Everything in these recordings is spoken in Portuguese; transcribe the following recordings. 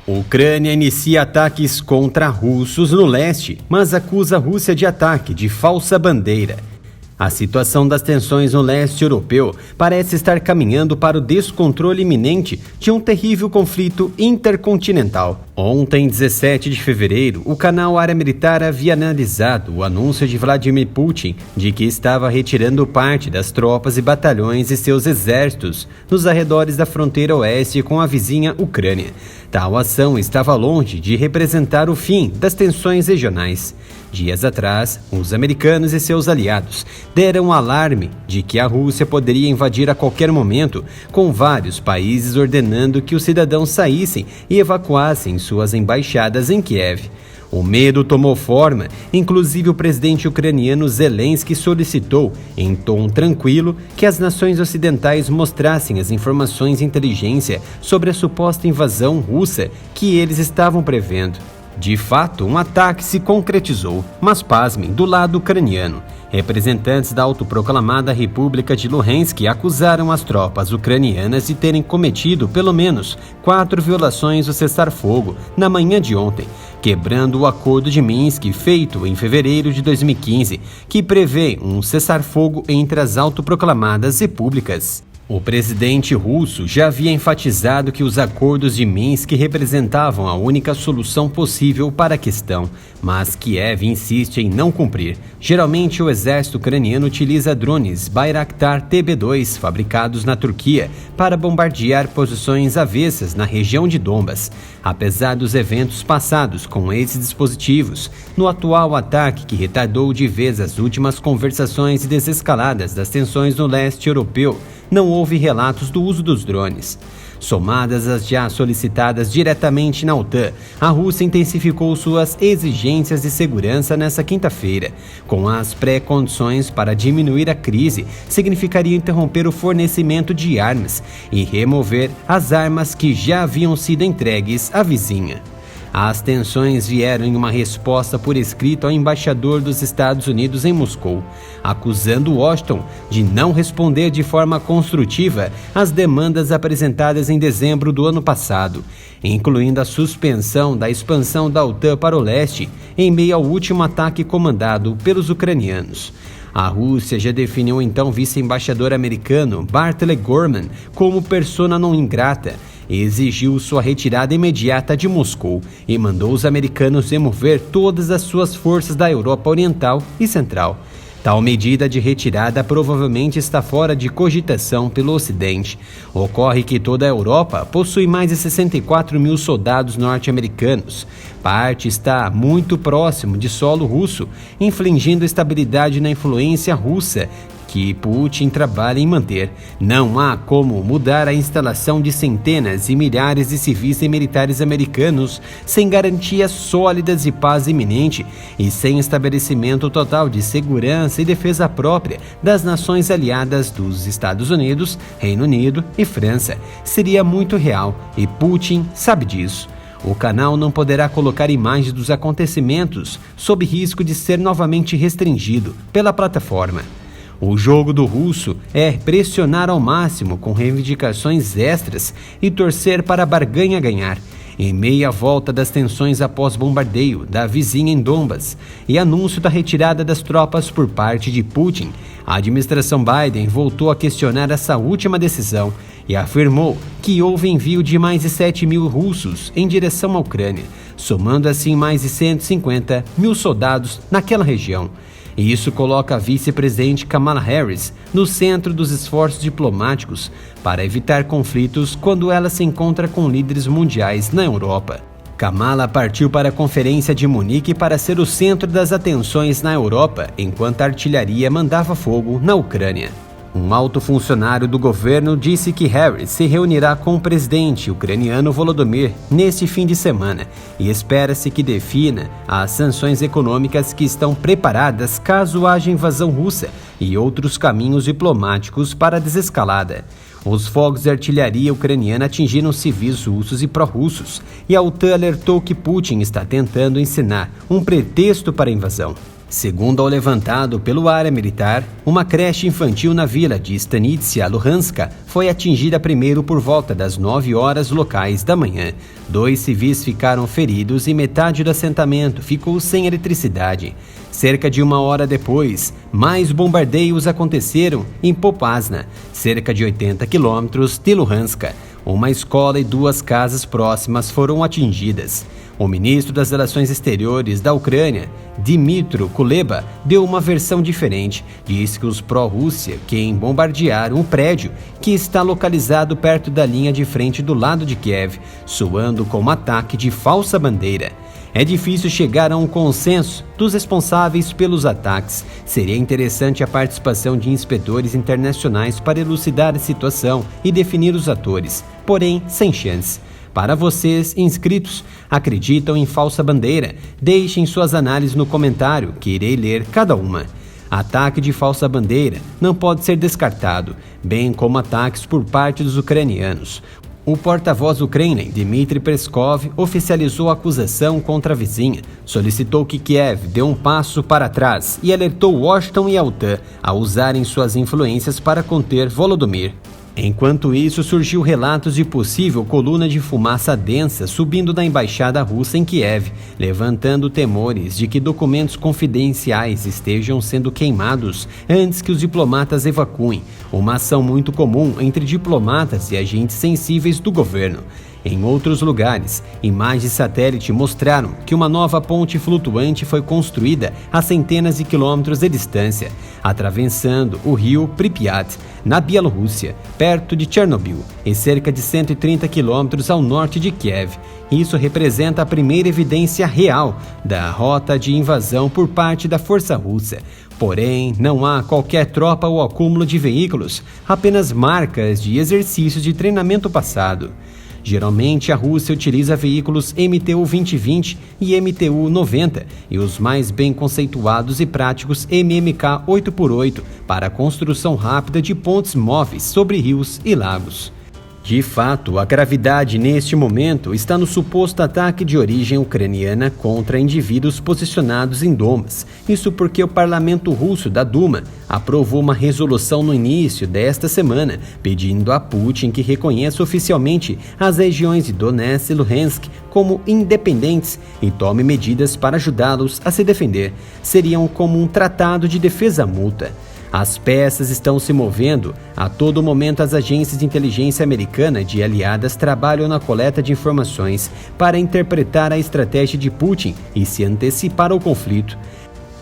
Ucrânia inicia ataques contra russos no leste, mas acusa a Rússia de ataque de falsa bandeira. A situação das tensões no leste europeu parece estar caminhando para o descontrole iminente de um terrível conflito intercontinental. Ontem, 17 de fevereiro, o canal Área Militar havia analisado o anúncio de Vladimir Putin de que estava retirando parte das tropas e batalhões e seus exércitos nos arredores da fronteira oeste com a vizinha Ucrânia. Tal ação estava longe de representar o fim das tensões regionais. Dias atrás, os americanos e seus aliados deram alarme de que a Rússia poderia invadir a qualquer momento, com vários países ordenando que os cidadãos saíssem e evacuassem suas embaixadas em Kiev. O medo tomou forma, inclusive o presidente ucraniano Zelensky solicitou, em tom tranquilo, que as nações ocidentais mostrassem as informações de inteligência sobre a suposta invasão russa que eles estavam prevendo. De fato, um ataque se concretizou, mas pasmem, do lado ucraniano. Representantes da autoproclamada República de Luhansk acusaram as tropas ucranianas de terem cometido pelo menos 4 violações do cessar-fogo na manhã de ontem, quebrando o acordo de Minsk feito em fevereiro de 2015, que prevê um cessar-fogo entre as autoproclamadas repúblicas. O presidente russo já havia enfatizado que os acordos de Minsk representavam a única solução possível para a questão, mas Kiev insiste em não cumprir. Geralmente, o exército ucraniano utiliza drones Bayraktar TB2 fabricados na Turquia para bombardear posições avessas na região de Donbas. Apesar dos eventos passados com esses dispositivos, no atual ataque que retardou de vez as últimas conversações e desescaladas das tensões no leste europeu, não houve relatos do uso dos drones. Somadas às já solicitadas diretamente na OTAN, a Rússia intensificou suas exigências de segurança nesta quinta-feira. Com as pré-condições para diminuir a crise, significaria interromper o fornecimento de armas e remover as armas que já haviam sido entregues à vizinha. As tensões vieram em uma resposta por escrito ao embaixador dos Estados Unidos em Moscou, acusando Washington de não responder de forma construtiva às demandas apresentadas em dezembro do ano passado, incluindo a suspensão da expansão da OTAN para o leste em meio ao último ataque comandado pelos ucranianos. A Rússia já definiu então o vice-embaixador americano Bartley Gorman como persona non grata, exigiu sua retirada imediata de Moscou e mandou os americanos remover todas as suas forças da Europa Oriental e Central. Tal medida de retirada provavelmente está fora de cogitação pelo Ocidente. Ocorre que toda a Europa possui mais de 64 mil soldados norte-americanos. Parte está muito próximo de solo russo, infligindo estabilidade na influência russa, que Putin trabalha em manter. Não há como mudar a instalação de centenas e milhares de civis e militares americanos sem garantias sólidas de paz iminente e sem estabelecimento total de segurança e defesa própria das nações aliadas dos Estados Unidos, Reino Unido e França. Seria muito real e Putin sabe disso. O canal não poderá colocar imagens dos acontecimentos sob risco de ser novamente restringido pela plataforma. O jogo do russo é pressionar ao máximo com reivindicações extras e torcer para a barganha ganhar. Em meia volta das tensões após bombardeio da vizinha em Donbas e anúncio da retirada das tropas por parte de Putin, a administração Biden voltou a questionar essa última decisão e afirmou que houve envio de mais de 7 mil russos em direção à Ucrânia, somando assim mais de 150 mil soldados naquela região. E isso coloca a vice-presidente Kamala Harris no centro dos esforços diplomáticos para evitar conflitos quando ela se encontra com líderes mundiais na Europa. Kamala partiu para a Conferência de Munique para ser o centro das atenções na Europa, enquanto a artilharia mandava fogo na Ucrânia. Um alto funcionário do governo disse que Harris se reunirá com o presidente ucraniano Volodymyr neste fim de semana e espera-se que defina as sanções econômicas que estão preparadas caso haja invasão russa e outros caminhos diplomáticos para a desescalada. Os fogos de artilharia ucraniana atingiram civis russos e pró-russos, e a OTAN alertou que Putin está tentando ensinar um pretexto para a invasão. Segundo o levantado pelo área militar, uma creche infantil na vila de Stanitsia Luhanska foi atingida primeiro por volta das 9 horas locais da manhã. 2 civis ficaram feridos e metade do assentamento ficou sem eletricidade. Cerca de 1 hora depois, mais bombardeios aconteceram em Popasna, cerca de 80 quilômetros de Luhanska. Uma escola e 2 casas próximas foram atingidas. O ministro das Relações Exteriores da Ucrânia, Dmytro Kuleba, deu uma versão diferente. Disse que os pró-Rússia quem bombardearam o prédio, que está localizado perto da linha de frente do lado de Kiev, soando como ataque de falsa bandeira. É difícil chegar a um consenso dos responsáveis pelos ataques. Seria interessante a participação de inspetores internacionais para elucidar a situação e definir os atores, porém sem chance. Para vocês, inscritos, acreditam em falsa bandeira? Deixem suas análises no comentário, que irei ler cada uma. Ataque de falsa bandeira não pode ser descartado, bem como ataques por parte dos ucranianos. O porta-voz do Kremlin, Dmitry Peskov, oficializou a acusação contra a vizinha, solicitou que Kiev dê um passo para trás e alertou Washington e a OTAN a usarem suas influências para conter Volodymyr. Enquanto isso, surgiu relatos de possível coluna de fumaça densa subindo da embaixada russa em Kiev, levantando temores de que documentos confidenciais estejam sendo queimados antes que os diplomatas evacuem, uma ação muito comum entre diplomatas e agentes sensíveis do governo. Em outros lugares, imagens de satélite mostraram que uma nova ponte flutuante foi construída a centenas de quilômetros de distância, atravessando o rio Pripyat, na Bielorrússia, perto de Chernobyl, e cerca de 130 quilômetros ao norte de Kiev. Isso representa a primeira evidência real da rota de invasão por parte da força russa. Porém, não há qualquer tropa ou acúmulo de veículos, apenas marcas de exercícios de treinamento passado. Geralmente, a Rússia utiliza veículos MTU-2020 e MTU-90 e os mais bem conceituados e práticos MMK 8x8 para a construção rápida de pontes móveis sobre rios e lagos. De fato, a gravidade neste momento está no suposto ataque de origem ucraniana contra indivíduos posicionados em Domas. Isso porque o parlamento russo da Duma aprovou uma resolução no início desta semana, pedindo a Putin que reconheça oficialmente as regiões de Donetsk e Luhansk como independentes e tome medidas para ajudá-los a se defender. Seriam como um tratado de defesa mútua. As peças estão se movendo. A todo momento, as agências de inteligência americana e aliadas trabalham na coleta de informações para interpretar a estratégia de Putin e se antecipar ao conflito.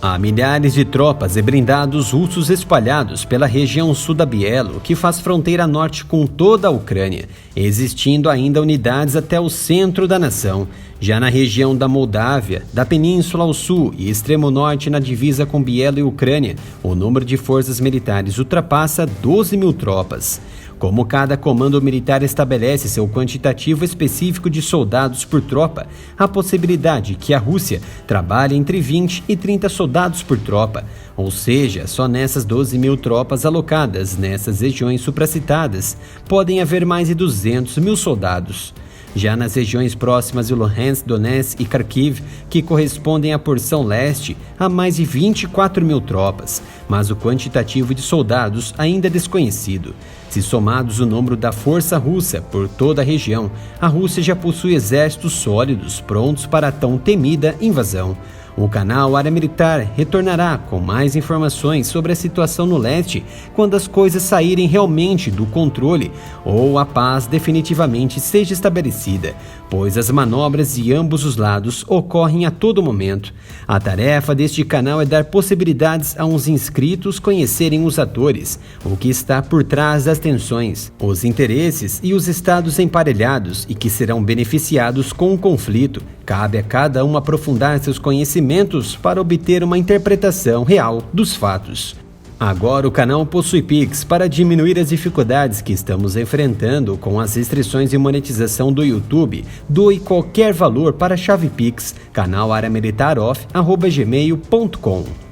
Há milhares de tropas e blindados russos espalhados pela região sul da Bielo, que faz fronteira norte com toda a Ucrânia, existindo ainda unidades até o centro da nação. Já na região da Moldávia, da península ao sul e extremo norte na divisa com Bielo e Ucrânia, o número de forças militares ultrapassa 12 mil tropas. Como cada comando militar estabelece seu quantitativo específico de soldados por tropa, a possibilidade que a Rússia trabalhe entre 20 e 30 soldados por tropa, ou seja, só nessas 12 mil tropas alocadas nessas regiões supracitadas, podem haver mais de 200 mil soldados. Já nas regiões próximas de Luhansk, Donetsk e Kharkiv, que correspondem à porção leste, há mais de 24 mil tropas, mas o quantitativo de soldados ainda é desconhecido. Se somados o número da força russa por toda a região, a Rússia já possui exércitos sólidos prontos para a tão temida invasão. O canal Área Militar retornará com mais informações sobre a situação no leste quando as coisas saírem realmente do controle ou a paz definitivamente seja estabelecida, pois as manobras de ambos os lados ocorrem a todo momento. A tarefa deste canal é dar possibilidades a uns inscritos conhecerem os atores, o que está por trás das tensões, os interesses e os estados emparelhados e que serão beneficiados com o conflito. Cabe a cada um aprofundar seus conhecimentos para obter uma interpretação real dos fatos. Agora o canal possui Pix para diminuir as dificuldades que estamos enfrentando com as restrições de monetização do YouTube. Doe qualquer valor para a chave Pix, canal areamilitaroff@gmail.com.